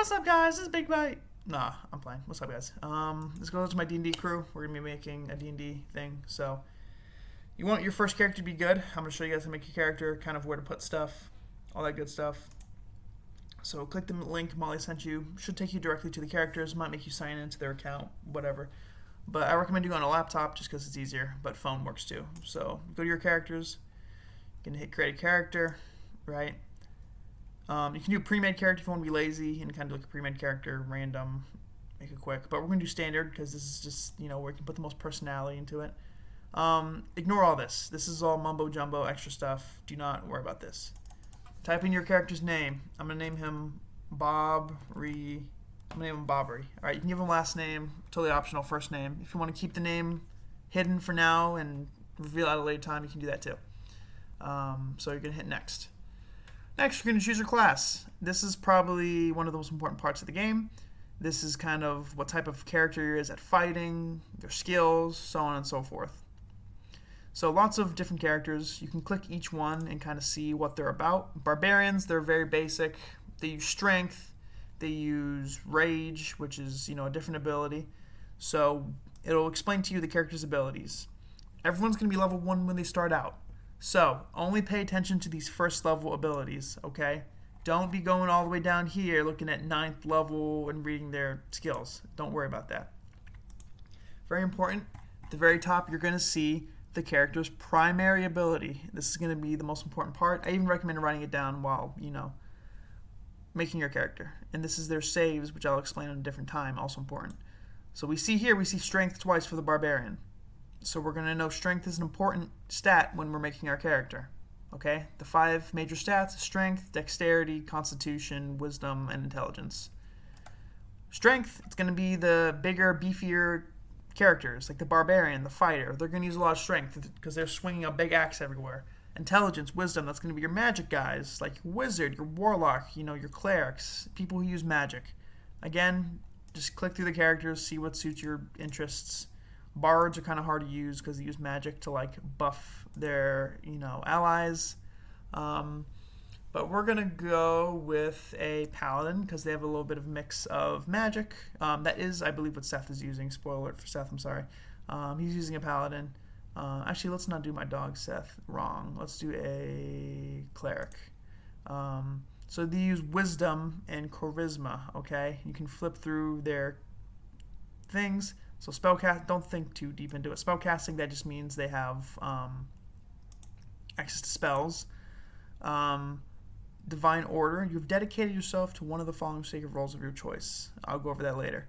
what's up, guys? This is Big Bite. Nah, I'm playing. What's up, guys? This goes to my D&D crew. We're going to be making a D&D thing. So, you want your first character to be good. I'm going to show you guys how to make your character, kind of where to put stuff, all that good stuff. So, click the link Molly sent you. Should take you directly to the characters. Might make you sign into their account, whatever. But I recommend doing it on a laptop just because it's easier. But phone works too. So, go to your characters. You can hit create a character, right? You can do a pre-made character if you want to be lazy and kind of like a pre-made character, random, make it quick. But we're going to do standard because this is just, where you can put the most personality into it. Ignore all this. This is all mumbo-jumbo, extra stuff. Do not worry about this. Type in your character's name. I'm going to name him Bobry. I'm going to name him Bobry. All right, you can give him last name, totally optional, first name. If you want to keep the name hidden for now and reveal it at a later time, you can do that too. So you're going to hit next. Next, you're going to choose your class. This is probably one of the most important parts of the game. This is kind of what type of character you're at fighting, their skills, so on and so forth. So lots of different characters. You can click each one and kind of see what they're about. Barbarians, they're very basic. They use strength. They use rage, which is, a different ability. So it'll explain to you the character's abilities. Everyone's going to be level 1 when they start out. So, only pay attention to these first level abilities, okay? Don't be going all the way down here looking at 9th level and reading their skills. Don't worry about that. Very important. At the very top, you're going to see the character's primary ability. This is going to be the most important part. I even recommend writing it down while, making your character. And this is their saves, which I'll explain at a different time, also important. So we see strength twice for the barbarian. So we're going to know strength is an important stat when we're making our character. Okay? The 5 major stats: strength, dexterity, constitution, wisdom, and intelligence. Strength, it's going to be the bigger, beefier characters, like the barbarian, the fighter. They're going to use a lot of strength because they're swinging a big axe everywhere. Intelligence, wisdom, that's going to be your magic guys, like your wizard, your warlock, your clerics, people who use magic. Again, just click through the characters, see what suits your interests. Bards are kind of hard to use because they use magic to buff their allies. But we're gonna go with a paladin because they have a little bit of mix of magic. That is, I believe, what Seth is using. Spoiler alert for Seth. I'm sorry. He's using a paladin. Actually, let's not do my dog Seth. Wrong. Let's do a cleric. So they use wisdom and charisma. Okay, you can flip through their things. So spellcast, don't think too deep into it. Spellcasting, that just means they have access to spells. Divine order, you've dedicated yourself to one of the following sacred roles of your choice. I'll go over that later.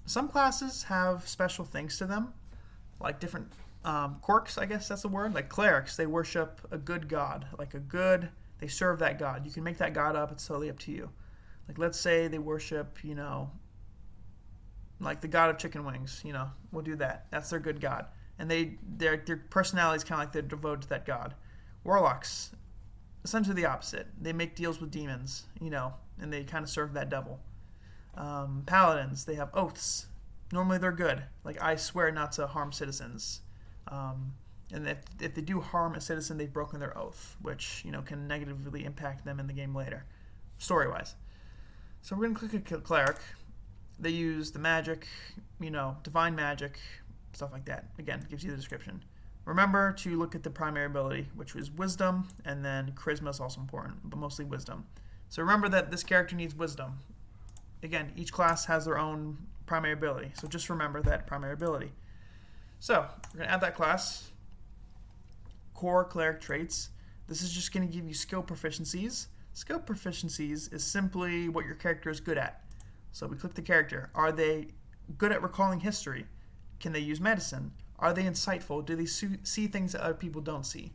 Some classes have special things to them, like different quirks, I guess that's the word. Like clerics, they worship a good god. They serve that god. You can make that god up, it's totally up to you. Like let's say they worship, like the god of chicken wings, we'll do that. That's their good god. And their personality is kind of like they're devoted to that god. Warlocks, essentially the opposite. They make deals with demons, and they kind of serve that devil. Paladins, they have oaths. Normally they're good. Like, I swear not to harm citizens. And if they do harm a citizen, they've broken their oath, which, can negatively impact them in the game later, story-wise. So we're going to click a cleric. They use the magic, divine magic, stuff like that. Again, it gives you the description. Remember to look at the primary ability, which was wisdom, and then charisma is also important, but mostly wisdom. So remember that this character needs wisdom. Again, each class has their own primary ability, so just remember that primary ability. So we're going to add that class. Core cleric traits. This is just going to give you skill proficiencies. Skill proficiencies is simply what your character is good at. So we click the character. Are they good at recalling history? Can they use medicine? Are they insightful? Do they see things that other people don't see?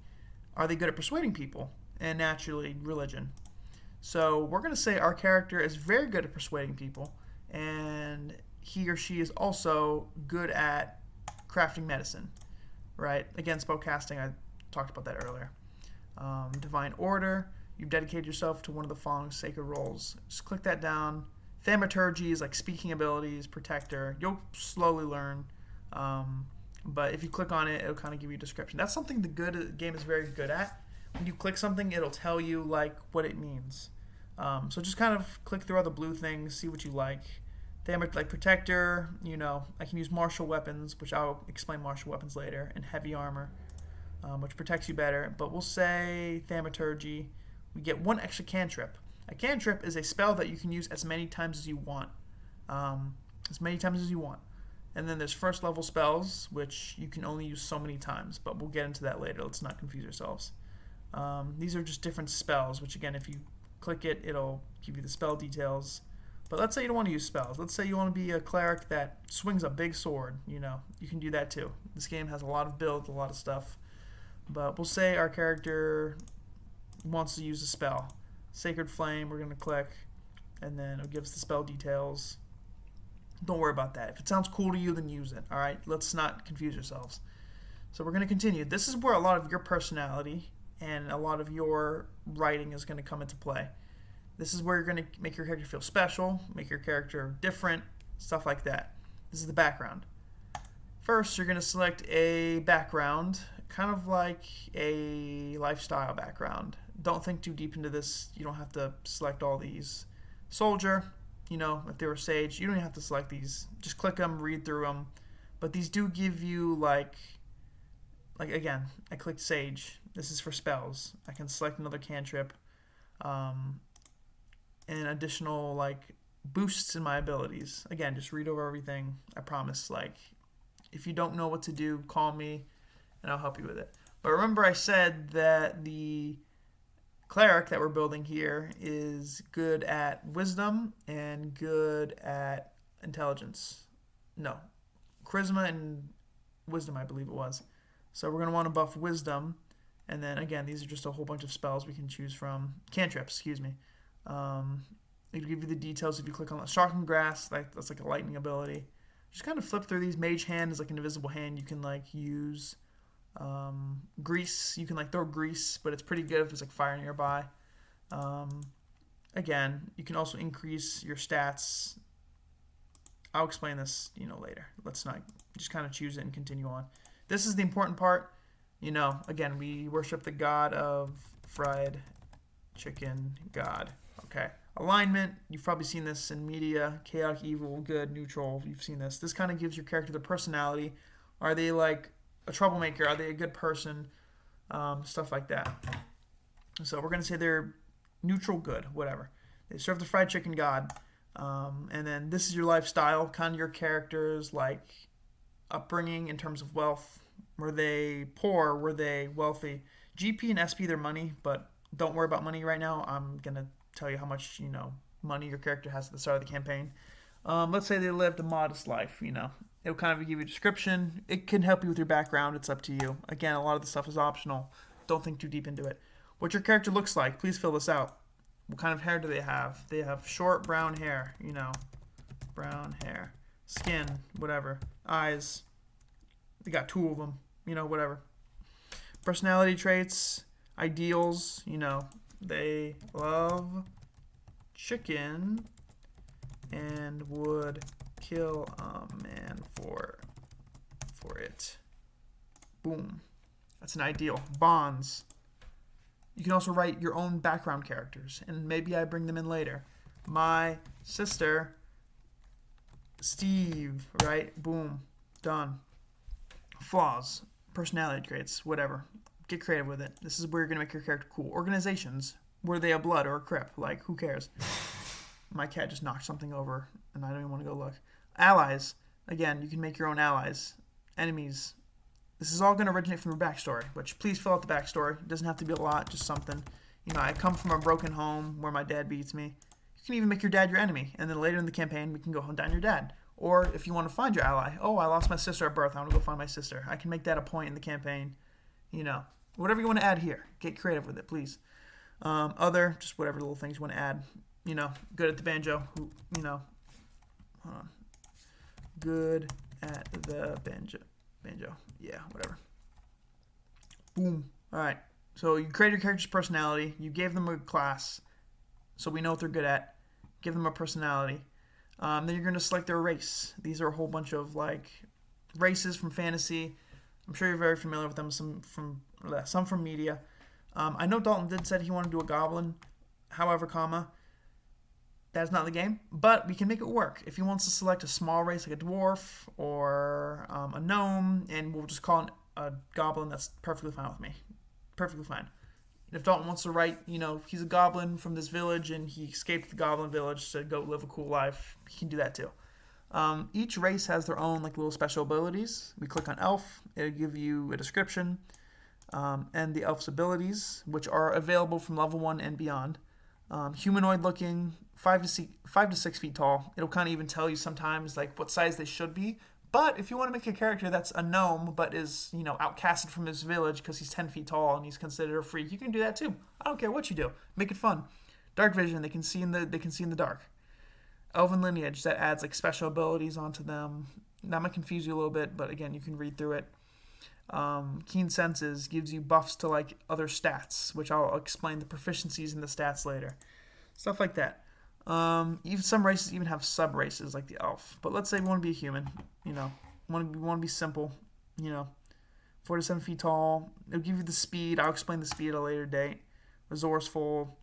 Are they good at persuading people? And naturally, religion. So we're going to say our character is very good at persuading people, and he or she is also good at crafting medicine, right? Again, spellcasting, I talked about that earlier. Divine order, you've dedicated yourself to one of the following sacred roles. Just click that down. Thaumaturgy is like speaking abilities, protector. You'll slowly learn. But if you click on it, it'll kind of give you a description. That's something the game is very good at. When you click something, it'll tell you what it means. So just kind of click through all the blue things, see what you like. Like Protector, I can use martial weapons, which I'll explain martial weapons later, and heavy armor, which protects you better. But we'll say Thaumaturgy. We get 1 extra cantrip. A cantrip is a spell that you can use as many times as you want. And then there's first level spells, which you can only use so many times, but we'll get into that later. Let's not confuse ourselves. These are just different spells, which again, if you click it, it'll give you the spell details. But let's say you don't want to use spells. Let's say you want to be a cleric that swings a big sword. You can do that too. This game has a lot of builds, a lot of stuff. But we'll say our character wants to use a spell. Sacred Flame, we're going to click, and then it'll give us the spell details. Don't worry about that. If it sounds cool to you, then use it. All right? Let's not confuse yourselves. So we're going to continue. This is where a lot of your personality and a lot of your writing is going to come into play. This is where you're going to make your character feel special, make your character different, stuff like that. This is the background. First, you're going to select a background, kind of like a lifestyle background. Don't think too deep into this. You don't have to select all these. Soldier, if they were sage, you don't even have to select these. Just click them, read through them. But these do give you, like again, I clicked sage. This is for spells. I can select another cantrip. And additional boosts in my abilities. Again, just read over everything. I promise. If you don't know what to do, call me and I'll help you with it. But remember I said that the cleric that we're building here is good at wisdom and good at intelligence. No, charisma and wisdom, I believe it was. So we're going to want to buff wisdom. And then again, these are just a whole bunch of spells we can choose from. Cantrips, excuse me. It'll give you the details if you click on the Sharpened Grass. That's like a lightning ability. Just kind of flip through these. Mage Hand is like an invisible hand. You can use grease. You can throw grease, but it's pretty good if there's fire nearby. Again, you can also increase your stats. I'll explain this, later. Let's not just kind of choose it and continue on. This is the important part. Again, we worship the god of fried chicken god. Okay. Alignment, you've probably seen this in media. Chaotic, evil, good, neutral. You've seen this. This kind of gives your character the personality. Are they a troublemaker? Are they a good person? Stuff like that. So we're going to say they're neutral, good, whatever. They serve the fried chicken god. And then this is your lifestyle, kind of your character's upbringing in terms of wealth. Were they poor? Were they wealthy? GP and SP, they're money, but don't worry about money right now. I'm going to tell you how much, money your character has at the start of the campaign. Let's say they lived a modest life, It'll kind of give you a description. It can help you with your background. It's up to you. Again, a lot of the stuff is optional. Don't think too deep into it. What your character looks like, please fill this out. What kind of hair do they have? They have short brown hair, brown hair. Skin, whatever. Eyes. They got 2 of them, whatever. Personality traits, ideals, they love chicken and would kill a man for it. Boom. That's an ideal. Bonds. You can also write your own background characters, and maybe I bring them in later. My sister, Steve, right? Boom. Done. Flaws. Personality traits. Whatever. Get creative with it. This is where you're going to make your character cool. Organizations. Were they a blood or a crip? Who cares? My cat just knocked something over, and I don't even want to go look. Allies. Again, you can make your own allies. Enemies. This is all going to originate from your backstory, which please fill out the backstory. It doesn't have to be a lot, just something. I come from a broken home where my dad beats me. You can even make your dad your enemy, and then later in the campaign, we can go hunt down your dad. Or if you want to find your ally, I lost my sister at birth. I want to go find my sister. I can make that a point in the campaign. Whatever you want to add here. Get creative with it, please. Other, just whatever little things you want to add. Good at the banjo. Hold on. Good at the banjo. Yeah, whatever. Boom. All right. So you create your character's personality. You gave them a class, so we know what they're good at. Give them a personality. Then you're going to select their race. These are a whole bunch of races from fantasy. I'm sure you're very familiar with them. Some from media. I know Dalton did said he wanted to do a goblin. However, That's not the game, but we can make it work. If he wants to select a small race like a dwarf or a gnome, and we'll just call it a goblin, that's perfectly fine with me. Perfectly fine. If Dalton wants to write, he's a goblin from this village and he escaped the goblin village to go live a cool life, he can do that too. Each race has their own little special abilities. We click on elf, it'll give you a description and the elf's abilities, which are available from level 1 and beyond. Humanoid looking, 5 to 6 feet tall. It'll kind of even tell you sometimes what size they should be. But if you want to make a character that's a gnome but is outcasted from his village because he's 10 feet tall and he's considered a freak, you can do that too. I don't care what you do. Make it fun. Dark vision, they can see in the dark. Elven lineage, that adds special abilities onto them. That might confuse you a little bit, but again, you can read through it. Keen senses gives you buffs to other stats, which I'll explain the proficiencies in the stats later. Stuff like that. Even some races even have sub races like the elf. But let's say we want to be a human. We want to be simple. 4 to 7 feet tall. It'll give you the speed. I'll explain the speed at a later date. Resourceful.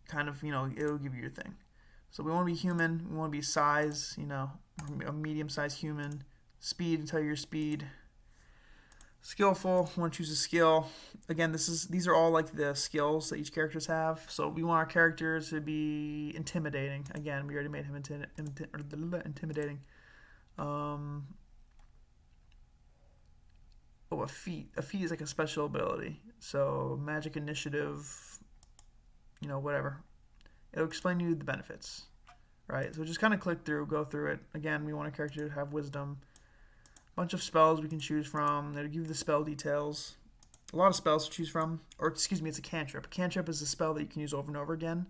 Kind of, it'll give you your thing. So we want to be human. We want to be size. A medium-sized human. Speed, tell you your speed. Skillful, want to choose a skill. Again, these are all the skills that each characters have. So we want our characters to be intimidating. Again, we already made him intimidating. A feat. A feat is a special ability. So magic initiative, whatever. It'll explain to you the benefits, right? So just kind of click through, go through it. Again, we want a character to have wisdom. Bunch of spells we can choose from. They'll give you the spell details. A lot of spells to choose from. Or, excuse me, it's a cantrip. A cantrip is a spell that you can use over and over again.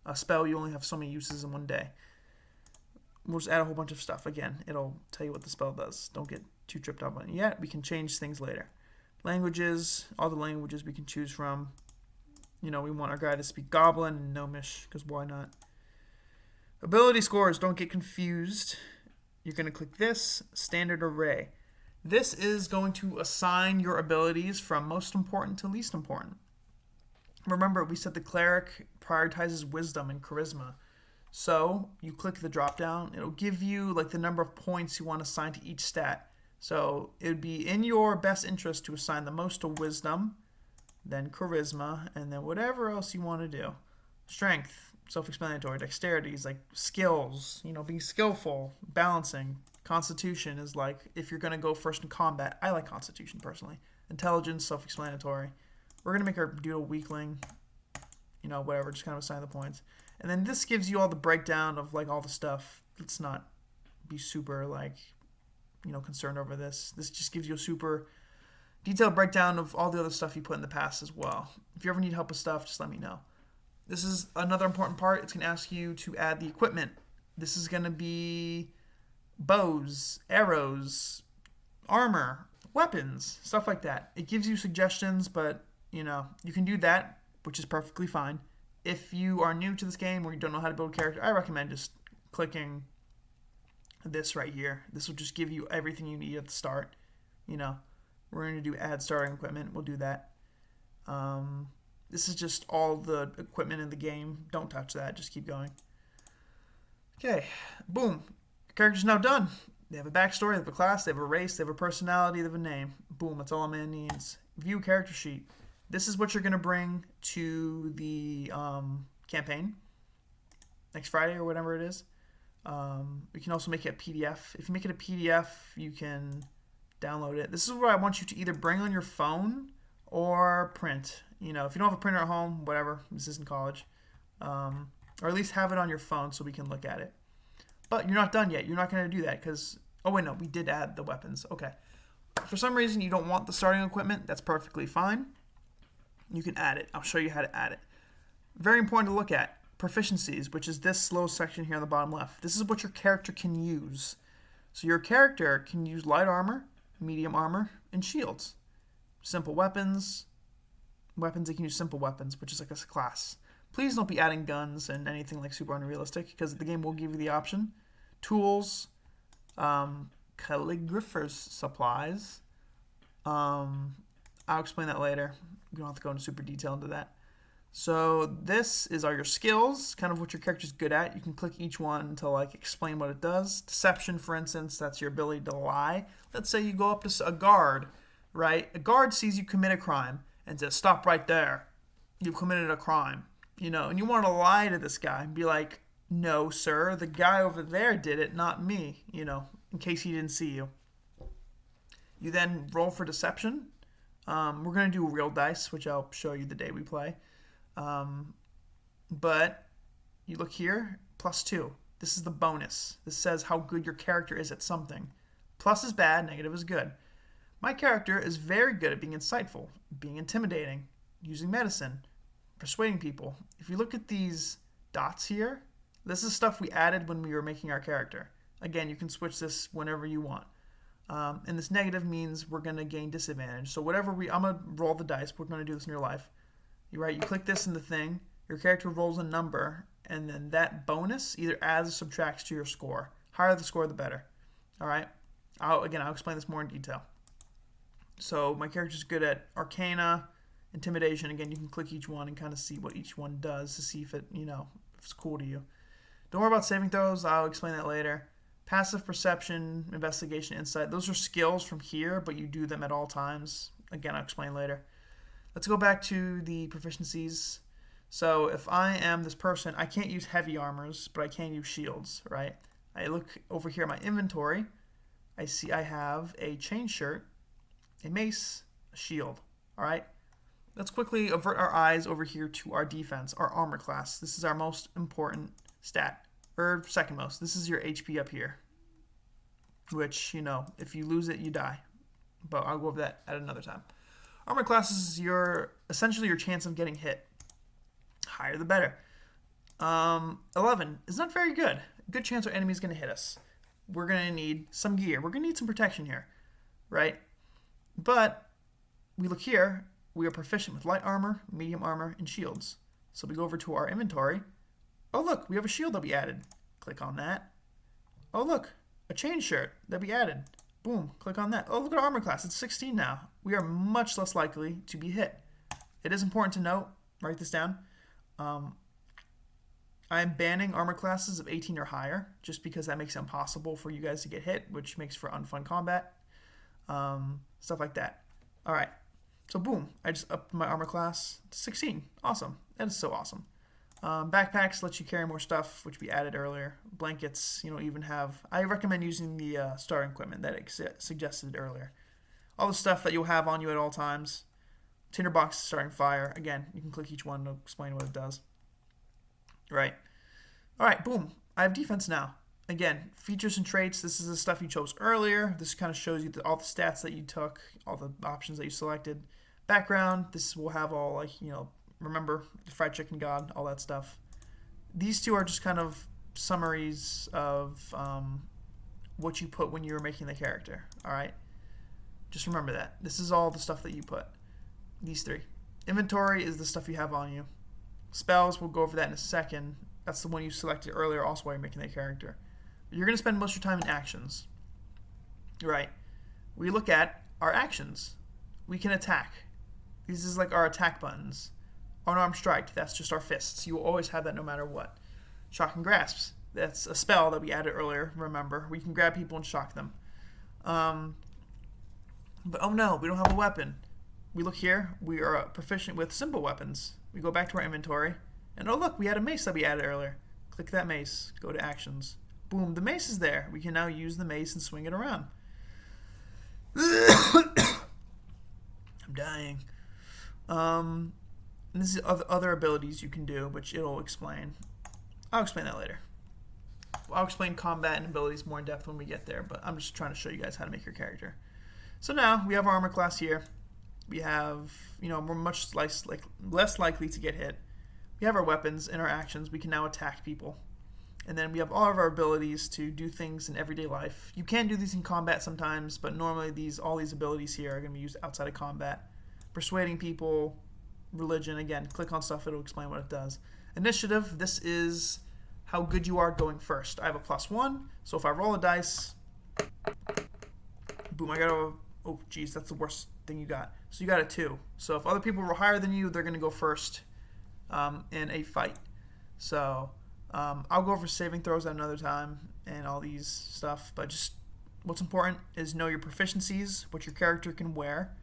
A spell, you only have so many uses in one day. We'll just add a whole bunch of stuff. Again, it'll tell you what the spell does. Don't get too tripped up on it yet. We can change things later. Languages, all the languages we can choose from. We want our guy to speak Goblin and Gnomish, because why not? Ability scores, don't get confused. You're going to click this, standard array. This is going to assign your abilities from most important to least important. Remember, we said the cleric prioritizes wisdom and charisma. So you click the drop down, it'll give you the number of points you want to assign to each stat. So it would be in your best interest to assign the most to wisdom, then charisma, and then whatever else you want to do. Strength. Self-explanatory. Dexterity is skills, being skillful, balancing. Constitution is if you're going to go first in combat. I like Constitution personally. Intelligence, self-explanatory. We're going to make our dude a weakling, whatever, just kind of assign the points. And then this gives you all the breakdown of all the stuff. Let's not be super concerned over this. This just gives you a super detailed breakdown of all the other stuff you put in the past as well. If you ever need help with stuff, just let me know. This is another important part. It's going to ask you to add the equipment. This is going to be bows, arrows, armor, weapons, stuff like that. It gives you suggestions, but, you can do that, which is perfectly fine. If you are new to this game or you don't know how to build a character, I recommend just clicking this right here. This will just give you everything you need at the start. We're going to do add starting equipment. We'll do that. This is just all the equipment in the game. Don't touch that. Just keep going. Okay. Boom. The character's now done. They have a backstory, they have a class, they have a race, they have a personality, they have a name. Boom. That's all a man needs. View character sheet. This is what you're going to bring to the campaign next Friday or whatever it is. We can also make it a PDF. If you make it a PDF, you can download it. This is what I want you to either bring on your phone or print. If you don't have a printer at home, whatever, this isn't college. Or at least have it on your phone so we can look at it. But you're not done yet. You're not going to do that because... Oh, wait, no, we did add the weapons. Okay. For some reason, you don't want the starting equipment. That's perfectly fine. You can add it. I'll show you how to add it. Very important to look at. Proficiencies, which is this little section here on the bottom left. This is what your character can use. So your character can use light armor, medium armor, and shields. Simple weapons. Weapons, they can use simple weapons, which is a class. Please don't be adding guns and anything super unrealistic, because the game will give you the option. Tools, calligrapher's supplies. I'll explain that later. We don't have to go into super detail into that. So this is all your skills, kind of what your character's good at. You can click each one to like explain what it does. Deception, for instance, that's your ability to lie. Let's say you go up to a guard, right? A guard sees you commit a crime and says, "Stop right there. You've committed a crime." And you want to lie to this guy and be like, "No, sir, the guy over there did it, not me," in case he didn't see you. You then roll for deception. We're going to do real dice, which I'll show you the day we play. But you look here, +2. This is the bonus. This says how good your character is at something. Plus is bad, negative is good. My character is very good at being insightful, being intimidating, using medicine, persuading people. If you look at these dots here, this is stuff we added when we were making our character. Again, you can switch this whenever you want. And this negative means we're going to gain disadvantage. So I'm going to roll the dice. We're going to do this in real life. You click this in the thing, your character rolls a number, and then that bonus either adds or subtracts to your score. Higher the score, the better. All right? I'll explain this more in detail. So my character's good at Arcana, Intimidation. Again, you can click each one and kind of see what each one does to see if it, if it's cool to you. Don't worry about saving throws. I'll explain that later. Passive Perception, Investigation, Insight. Those are skills from here, but you do them at all times. Again, I'll explain later. Let's go back to the proficiencies. So if I am this person, I can't use heavy armors, but I can use shields, right? I look over here at my inventory. I see I have a chain shirt, a mace, a shield, all right? Let's quickly avert our eyes over here to our defense, our armor class. This is our most important stat, or second most. This is your HP up here, which, if you lose it, you die. But I'll go over that at another time. Armor class is essentially your chance of getting hit. Higher the better. 11 is not very good. Good chance our enemy's going to hit us. We're going to need some gear. We're going to need some protection here, right? But we look here. We are proficient with light armor, medium armor, and shields. So we go over to our inventory. Oh, look, we have a shield that we added. Click on that. Oh, look, a chain shirt that we added. Boom, click on that. Oh, look at our armor class. It's 16 now. We are much less likely to be hit. It is important to note, write this down, I am banning armor classes of 18 or higher just because that makes it impossible for you guys to get hit, which makes for unfun combat. Stuff like that. All right. So boom, I just upped my armor class to 16. Awesome. That is so awesome. Backpacks let you carry more stuff, which we added earlier. Blankets, even have... I recommend using the starting equipment that it suggested earlier. All the stuff that you'll have on you at all times. Tinderbox starting fire. Again, you can click each one to explain what it does. Right. All right, boom. I have defense now. Again, features and traits. This is the stuff you chose earlier. This kind of shows you all the stats that you took, all the options that you selected. Background. This will have all, remember, the fried chicken god, all that stuff. These two are just kind of summaries of what you put when you were making the character, all right? Just remember that. This is all the stuff that you put. These three. Inventory is the stuff you have on you. Spells, we'll go over that in a second. That's the one you selected earlier also while you're making that character. You're going to spend most of your time in actions. Right. We look at our actions. We can attack. These is like our attack buttons. Unarmed strike, that's just our fists. You will always have that no matter what. Shock and grasps. That's a spell that we added earlier, remember. We can grab people and shock them. But oh no, we don't have a weapon. We look here. We are proficient with simple weapons. We go back to our inventory. And oh look, we had a mace that we added earlier. Click that mace. Go to actions. Boom, the mace is there. We can now use the mace and swing it around. I'm dying. And this is other abilities you can do, which it'll explain. I'll explain that later. I'll explain combat and abilities more in depth when we get there, but I'm just trying to show you guys how to make your character. So now we have our armor class here. We have, we're much less likely to get hit. We have our weapons and our actions. We can now attack people. And then we have all of our abilities to do things in everyday life. You can do these in combat sometimes, but normally all these abilities here are going to be used outside of combat. Persuading people, religion, again, click on stuff, it'll explain what it does. Initiative, this is how good you are going first. I have a +1, so if I roll a dice, boom, I got a, oh geez, that's the worst thing you got. So you got a 2. So if other people roll higher than you, they're going to go first. in a fight. So I'll go over saving throws at another time and all these stuff, but just what's important is know your proficiencies, what your character can wear.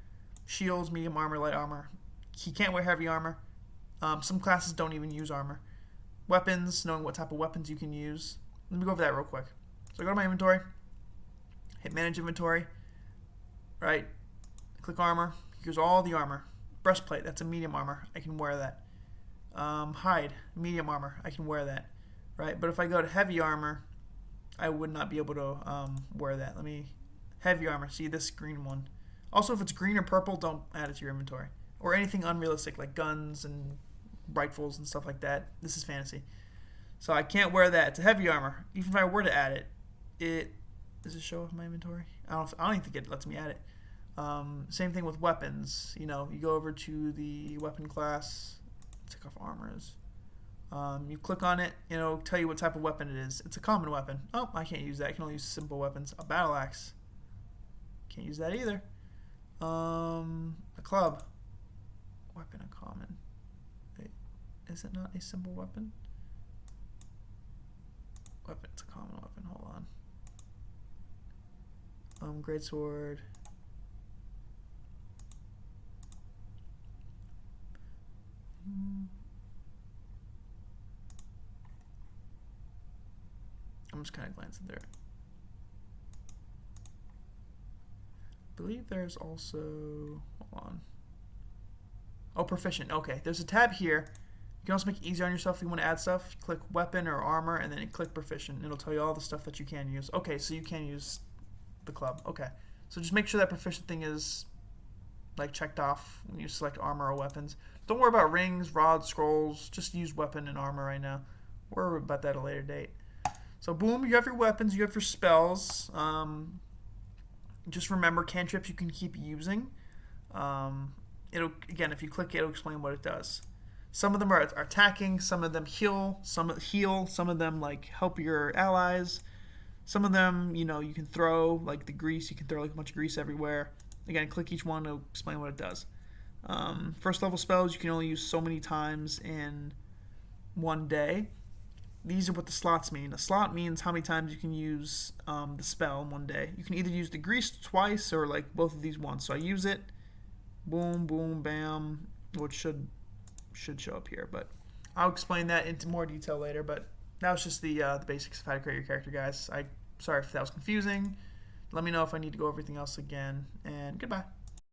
Shields, medium armor, light armor. He can't wear heavy armor. Some classes don't even use armor. Weapons, knowing what type of weapons you can use. Let me go over that real quick. So I go to my inventory, hit manage inventory, right? Click armor. Here's all the armor. Breastplate, that's a medium armor. I can wear that. Hide, medium armor. I can wear that, right? But if I go to heavy armor, I would not be able to wear that. Heavy armor. See this green one. Also, if it's green or purple, don't add it to your inventory. Or anything unrealistic like guns and rifles and stuff like that. This is fantasy. So I can't wear that. It's a heavy armor. Even if I were to add it, does it show up in my inventory? I don't even think it lets me add it. Same thing with weapons. You go over to the weapon class, take off armors. You click on it, it'll tell you what type of weapon it is. It's a common weapon. Oh, I can't use that. I can only use simple weapons. A battle axe. Can't use that either. A club. Weapon uncommon. Wait, is it not a simple weapon? Weapon, it's a common weapon. Hold on. Greatsword. I'm just kind of glancing through it. I believe there's also, hold on. Oh, proficient. Okay, there's a tab here. You can also make it easier on yourself if you want to add stuff. You click weapon or armor, and then you click proficient. It'll tell you all the stuff that you can use. Okay, so you can use the club. Okay, so just make sure that proficient thing is checked off when you select armor or weapons. Don't worry about rings, rods, scrolls. Just use weapon and armor right now. Worry about that at a later date. So boom, you have your weapons, you have your spells. Just remember cantrips you can keep using. If you click it, it'll explain what it does. Some of them are attacking, some of them heal, some of them help your allies. Some of them, you can throw the grease. You can throw a bunch of grease everywhere. Again, click each one to explain what it does. First level spells you can only use so many times in one day. These are what the slots mean. A slot means how many times you can use the spell in one day. You can either use the grease twice or both of these once. So I use it, boom, boom, bam, which should show up here. But I'll explain that into more detail later. But that was just the basics of how to create your character, guys. Sorry if that was confusing. Let me know if I need to go over everything else again. And goodbye.